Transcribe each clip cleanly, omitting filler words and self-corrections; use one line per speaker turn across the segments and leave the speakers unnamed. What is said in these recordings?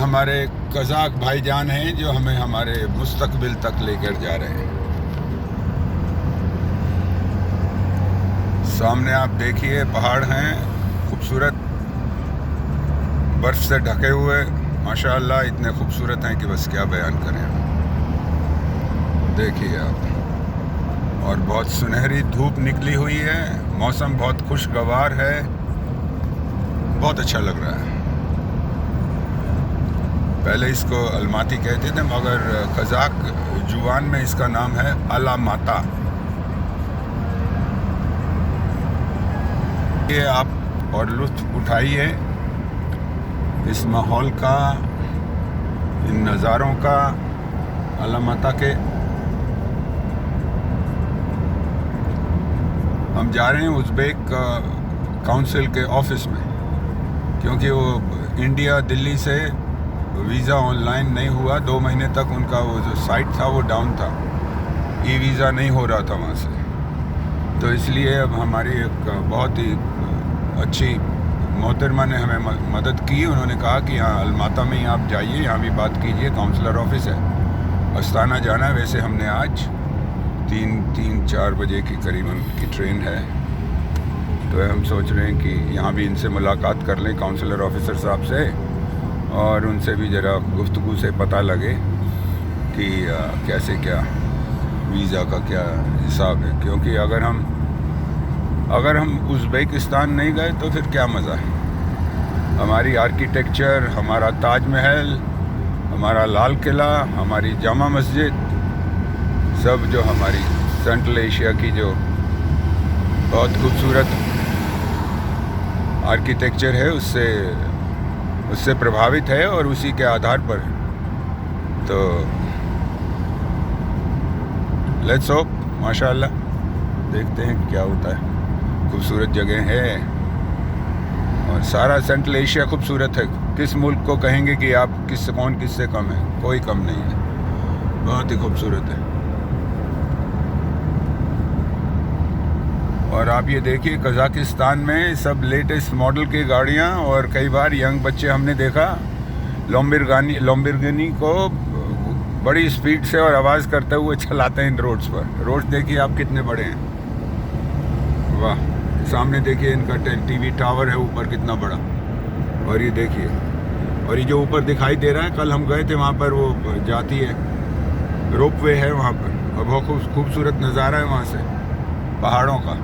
हमारे कज़ाक भाईजान हैं जो हमें हमारे मुस्तकबिल तक लेकर जा रहे हैं। सामने आप देखिए पहाड़ हैं खूबसूरत, बर्फ़ से ढके हुए, माशाअल्लाह इतने खूबसूरत हैं कि बस क्या बयान करें। देखिए आप, और बहुत सुनहरी धूप निकली हुई है, मौसम बहुत खुशगवार है, बहुत अच्छा लग रहा है। पहले इसको अलमाती कहते थे, मगर कज़ाक जुबान में इसका नाम है अलामाता। ये आप और लुत्फ़ उठाइए इस माहौल का, इन नज़ारों का। अलामाता के हम जा रहे हैं उज़्बेक काउंसिल के ऑफिस में, क्योंकि वो इंडिया दिल्ली से वीज़ा ऑनलाइन नहीं हुआ। 2 महीने तक उनका वो जो साइट था वो डाउन था, ई वीज़ा नहीं हो रहा था वहाँ से। तो इसलिए अब हमारी एक बहुत ही अच्छी मोहतरमा ने हमें मदद की। उन्होंने कहा कि यहाँ अलमाता में ही आप जाइए, यहाँ भी बात कीजिए, काउंसलर ऑफिस है, अस्ताना जाना है। वैसे हमने आज 3-4 बजे की करीबन की ट्रेन है, तो हम सोच रहे हैं कि यहाँ भी इनसे मुलाकात कर लें, काउंसलर ऑफिसर साहब से, और उनसे भी ज़रा गुफ्तगू से पता लगे कि कैसे क्या वीज़ा का क्या हिसाब है। क्योंकि अगर हम उज़्बेकिस्तान नहीं गए तो फिर क्या मज़ा है। हमारी आर्किटेक्चर, हमारा ताजमहल, हमारा लाल किला, हमारी जामा मस्जिद, सब जो हमारी सेंट्रल एशिया की जो बहुत खूबसूरत आर्किटेक्चर है उससे प्रभावित है और उसी के आधार पर। तो लेट्स होप, माशाअल्लाह, देखते हैं क्या होता है। खूबसूरत जगह है और सारा सेंट्रल एशिया खूबसूरत है। किस मुल्क को कहेंगे कि आप कौन किससे कम है? कोई कम नहीं है, बहुत ही खूबसूरत है। और आप ये देखिए, कज़ाकिस्तान में सब लेटेस्ट मॉडल की गाड़ियाँ, और कई बार यंग बच्चे हमने देखा लॉम्बोर्गिनी को बड़ी स्पीड से और आवाज़ करते हुए चलाते हैं इन रोड्स पर। रोड्स देखिए आप कितने बड़े हैं, वाह। सामने देखिए इनका टीवी टावर है ऊपर, कितना बड़ा। और ये देखिए, और ये जो ऊपर दिखाई दे रहा है, कल हम गए थे वहाँ पर, वो जाती है, रोपवे है वहाँ पर, और बहुत खूबसूरत नज़ारा है वहाँ से पहाड़ों का।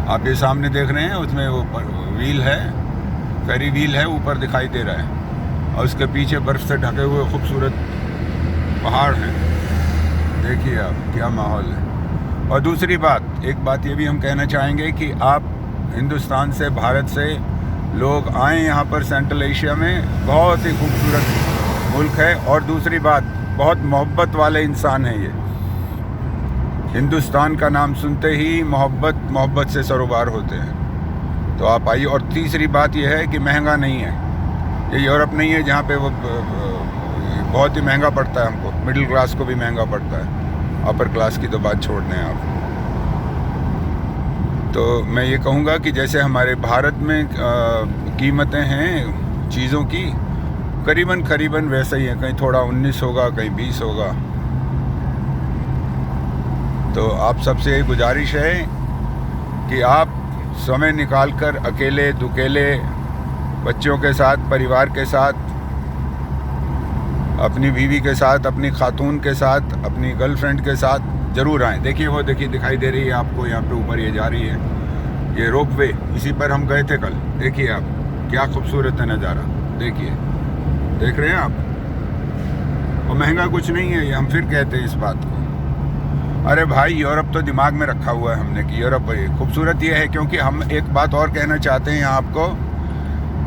आप ये सामने देख रहे हैं, उसमें वो व्हील है, फेरी व्हील है, ऊपर दिखाई दे रहा है, और उसके पीछे बर्फ़ से ढके हुए खूबसूरत पहाड़ हैं। देखिए आप, क्या माहौल है। और दूसरी बात, एक बात ये भी हम कहना चाहेंगे कि आप हिंदुस्तान से, भारत से लोग आएँ यहाँ पर सेंट्रल एशिया में, बहुत ही खूबसूरत मुल्क है। और दूसरी बात, बहुत मोहब्बत वाले इंसान हैं ये। हिंदुस्तान का नाम सुनते ही मोहब्बत से सरोबार होते हैं। तो आप आइए। और तीसरी बात यह है कि महंगा नहीं है, ये यूरोप नहीं है जहाँ पे वो बहुत ही महंगा पड़ता है हमको, मिडिल क्लास को भी महंगा पड़ता है, अपर क्लास की तो बात छोड़ दें आप। तो मैं ये कहूँगा कि जैसे हमारे भारत में कीमतें हैं चीज़ों की, करीबन वैसा ही है, कहीं थोड़ा 19 होगा, कहीं 20 होगा। तो आप सबसे यही गुजारिश है कि आप समय निकाल कर अकेले दुकेले बच्चों के साथ, परिवार के साथ, अपनी बीवी के साथ, अपनी खातून के साथ, अपनी गर्लफ्रेंड के साथ ज़रूर आएँ। देखिए वो देखिए दिखाई दे रही है आपको, यहाँ पे ऊपर ये जा रही है, ये रोपवे, इसी पर हम गए थे कल। देखिए आप, क्या खूबसूरत है नज़ारा। देखिए, देख रहे हैं आप। और महंगा कुछ नहीं है, ये हम फिर कहते हैं इस बात को। अरे भाई, यूरोप तो दिमाग में रखा हुआ है हमने कि यूरोप खूबसूरत ये है। क्योंकि हम एक बात और कहना चाहते हैं यहाँ आपको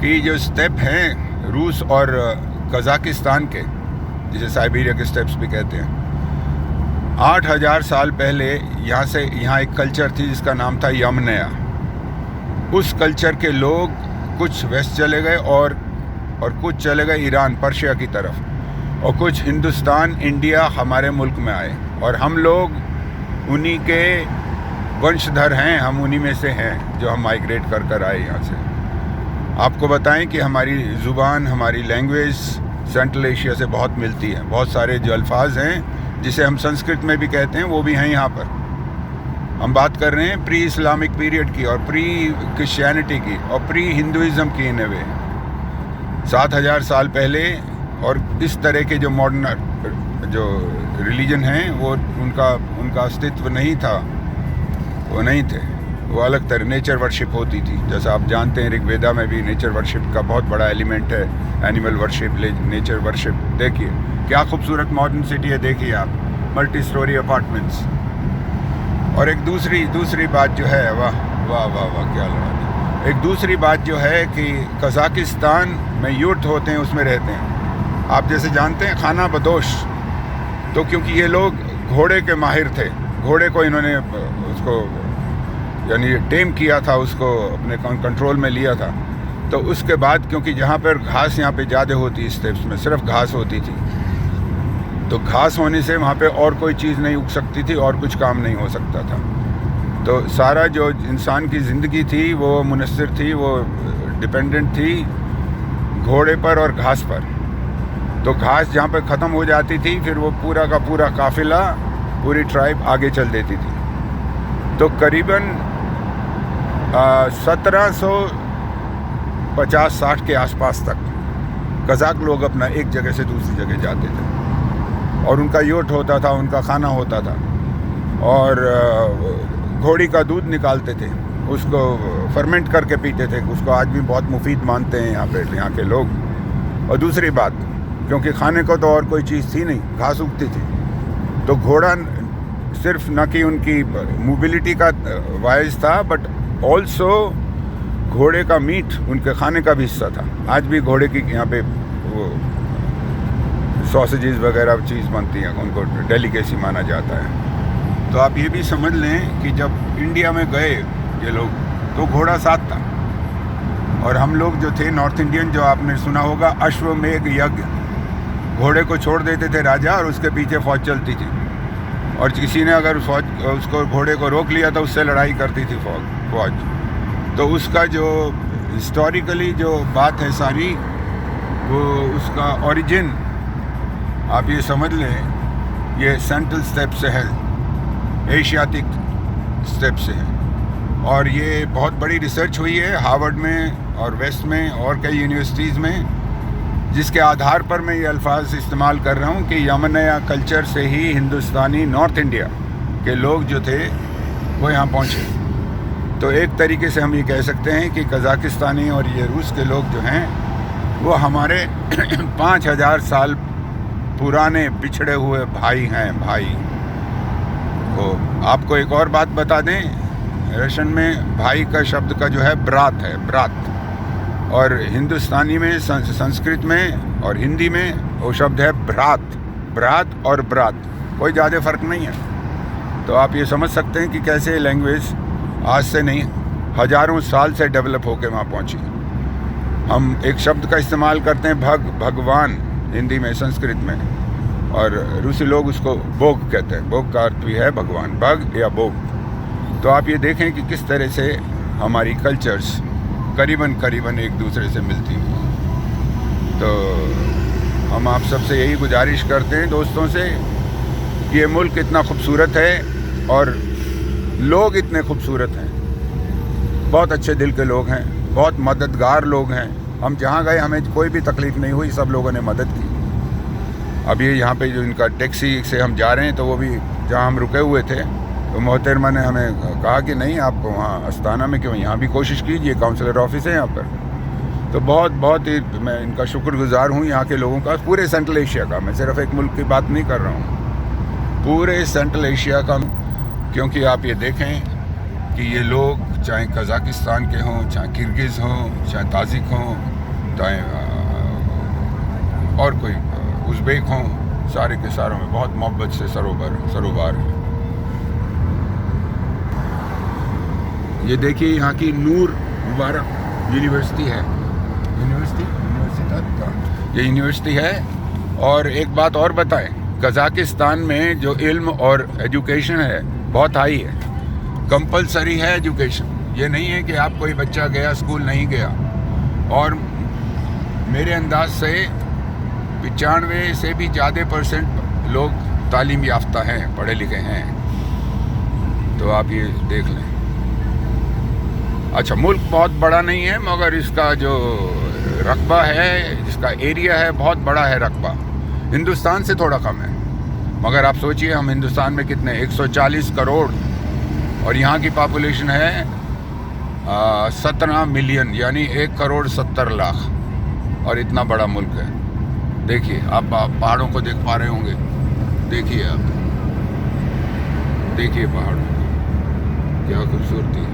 कि जो स्टेप हैं रूस और कज़ाकिस्तान के, जिसे साइबेरिया के स्टेप्स भी कहते हैं, 8000 साल पहले यहाँ एक कल्चर थी जिसका नाम था यमनया। उस कल्चर के लोग कुछ वेस्ट चले गए और कुछ चले गए ईरान, पर्शिया की तरफ, और कुछ हिंदुस्तान, इंडिया, हमारे मुल्क में आए। और हम लोग उन्हीं के वंशधर हैं, हम उन्हीं में से हैं जो हम माइग्रेट कर आए यहाँ से। आपको बताएं कि हमारी ज़ुबान, हमारी लैंग्वेज सेंट्रल एशिया से बहुत मिलती है। बहुत सारे जो अल्फाज हैं जिसे हम संस्कृत में भी कहते हैं वो भी हैं यहाँ पर। हम बात कर रहे हैं प्री इस्लामिक पीरियड की और प्री क्रिश्चियनिटी की और प्री हिंदुइज़्म की इन ए वे, 7000 साल पहले। और इस तरह के जो मॉडर्न जो रिलीजन हैं वो उनका अस्तित्व नहीं था, वो नहीं थे। वो अलग तरह नेचर वर्शिप होती थी। जैसा आप जानते हैं ऋग्वेदा में भी नेचर वर्शिप का बहुत बड़ा एलिमेंट है, एनिमल वर्शिप, नेचर वर्शिप। देखिए क्या खूबसूरत मॉडर्न सिटी है, देखिए आप, मल्टी स्टोरी अपार्टमेंट्स। और एक दूसरी बात जो है, वाह वाह वाह वाह क्या लड़ा। एक दूसरी बात जो है कि कज़ाकिस्तान में यूथ होते हैं, उसमें रहते हैं। आप जैसे जानते हैं खाना बदोश, तो क्योंकि ये लोग घोड़े के माहिर थे, घोड़े को इन्होंने उसको यानी टेम किया था, उसको अपने कंट्रोल में लिया था। तो उसके बाद क्योंकि जहाँ पर घास यहाँ पे ज़्यादा होती, स्टेप्स में सिर्फ घास होती थी, तो घास होने से वहाँ पे और कोई चीज़ नहीं उग सकती थी और कुछ काम नहीं हो सकता था। तो सारा जो इंसान की ज़िंदगी थी वो मुनस्सिर थी, वो डिपेंडेंट थी घोड़े पर और घास पर। तो घास जहाँ पे ख़त्म हो जाती थी फिर वो पूरा का पूरा काफ़िला, पूरी ट्राइब आगे चल देती थी। तो करीबन 1750-60 के आसपास तक कज़ाक लोग अपना एक जगह से दूसरी जगह जाते थे और उनका योट होता था, उनका खाना होता था और घोड़ी का दूध निकालते थे, उसको फर्मेंट करके पीते थे। उसको आज भी बहुत मुफीद मानते हैं यहाँ के लोग। और दूसरी बात, क्योंकि खाने को तो और कोई चीज़ थी नहीं, घास उगती थी, तो घोड़ा सिर्फ न कि उनकी मोबिलिटी का वाइज था बट ऑल्सो घोड़े का मीट उनके खाने का भी हिस्सा था। आज भी घोड़े की यहाँ पे वो सॉसेजेस वगैरह चीज़ बनती हैं, उनको डेलिकेसी माना जाता है। तो आप ये भी समझ लें कि जब इंडिया में गए ये लोग तो घोड़ा साथ था। और हम लोग जो थे नॉर्थ इंडियन, जो आपने सुना होगा अश्वमेघ यज्ञ, घोड़े को छोड़ देते थे राजा और उसके पीछे फौज चलती थी, और किसी ने अगर उसको घोड़े को रोक लिया तो उससे लड़ाई करती थी फौज। तो उसका जो हिस्टोरिकली जो बात है सारी, वो उसका ओरिजिन आप ये समझ लें ये सेंट्रल स्टेप से है, एशियाटिक स्टेप से है। और ये बहुत बड़ी रिसर्च हुई है हार्वर्ड में और वेस्ट में और कई यूनिवर्सिटीज़ में, जिसके आधार पर मैं ये अल्फाज इस्तेमाल कर रहा हूँ कि यमनिया कल्चर से ही हिंदुस्तानी नॉर्थ इंडिया के लोग जो थे वो यहाँ पहुँचे। तो एक तरीके से हम ये कह सकते हैं कि कज़ाकिस्तानी और ये रूस के लोग जो हैं वो हमारे 5000 साल पुराने पिछड़े हुए भाई हैं, भाई। तो आपको एक और बात बता दें, रशियन में भाई का शब्द का जो है ब्रात है, ब्रात। और हिंदुस्तानी में, संस्कृत में और हिंदी में वो शब्द है भ्रात। भ्रात और ब्रात कोई ज़्यादा फ़र्क नहीं है। तो आप ये समझ सकते हैं कि कैसे लैंग्वेज आज से नहीं हज़ारों साल से डेवलप होकर वहाँ पहुँची। हम एक शब्द का इस्तेमाल करते हैं भगवान हिंदी में, संस्कृत में, और रूसी लोग उसको बोग कहते हैं। बोग का अर्थ भी है भगवान, भग या बोग। तो आप ये देखें कि किस तरह से हमारी कल्चर्स करीबन एक दूसरे से मिलती हैं। तो हम आप सबसे यही गुजारिश करते हैं दोस्तों से कि ये मुल्क इतना खूबसूरत है और लोग इतने खूबसूरत हैं, बहुत अच्छे दिल के लोग हैं, बहुत मददगार लोग हैं। हम जहाँ गए हमें कोई भी तकलीफ़ नहीं हुई, सब लोगों ने मदद की। अभी यहाँ पे जो इनका टैक्सी से हम जा रहे हैं तो वो भी जहाँ हम रुके हुए थे तो मोहतरमा ने हमें कहा कि नहीं आप वहाँ अस्ताना में क्यों, यहाँ भी कोशिश कीजिए, काउंसलर ऑफिस है यहाँ पर। तो बहुत ही मैं इनका शुक्रगुजार हूँ यहाँ के लोगों का, पूरे सेंट्रल एशिया का। मैं सिर्फ एक मुल्क की बात नहीं कर रहा हूँ, पूरे सेंट्रल एशिया का। क्योंकि आप ये देखें कि ये लोग चाहे कज़ाकिस्तान के हों, चाहे किर्गिज़ हों, चाहे ताजिक हों, चाहे और कोई उज़्बेक हों, सारे के सारों में बहुत मोहब्बत से सरोबार है। ये देखिए यहाँ की नूर मुबारक यूनिवर्सिटी है, ये यूनिवर्सिटी है। और एक बात और बताएं, कज़ाकिस्तान में जो इल्म और एजुकेशन है बहुत हाई है, कंपलसरी है एजुकेशन। ये नहीं है कि आप कोई बच्चा गया स्कूल नहीं गया, और मेरे अंदाज से 95 से भी ज़्यादा % लोग तालीम याफ्ता हैं, पढ़े लिखे हैं। तो आप ये देख लें। अच्छा, मुल्क बहुत बड़ा नहीं है, मगर इसका जो रकबा है, इसका एरिया है, बहुत बड़ा है रकबा। हिंदुस्तान से थोड़ा कम है, मगर आप सोचिए हम हिंदुस्तान में कितने 140 करोड़ और यहाँ की पॉपुलेशन है 17 मिलियन, यानी 1,70,00,000, और इतना बड़ा मुल्क है। देखिए आप पहाड़ों को देख पा रहे होंगे, देखिए आप, देखिए पहाड़ों को, क्या खूबसूरती है।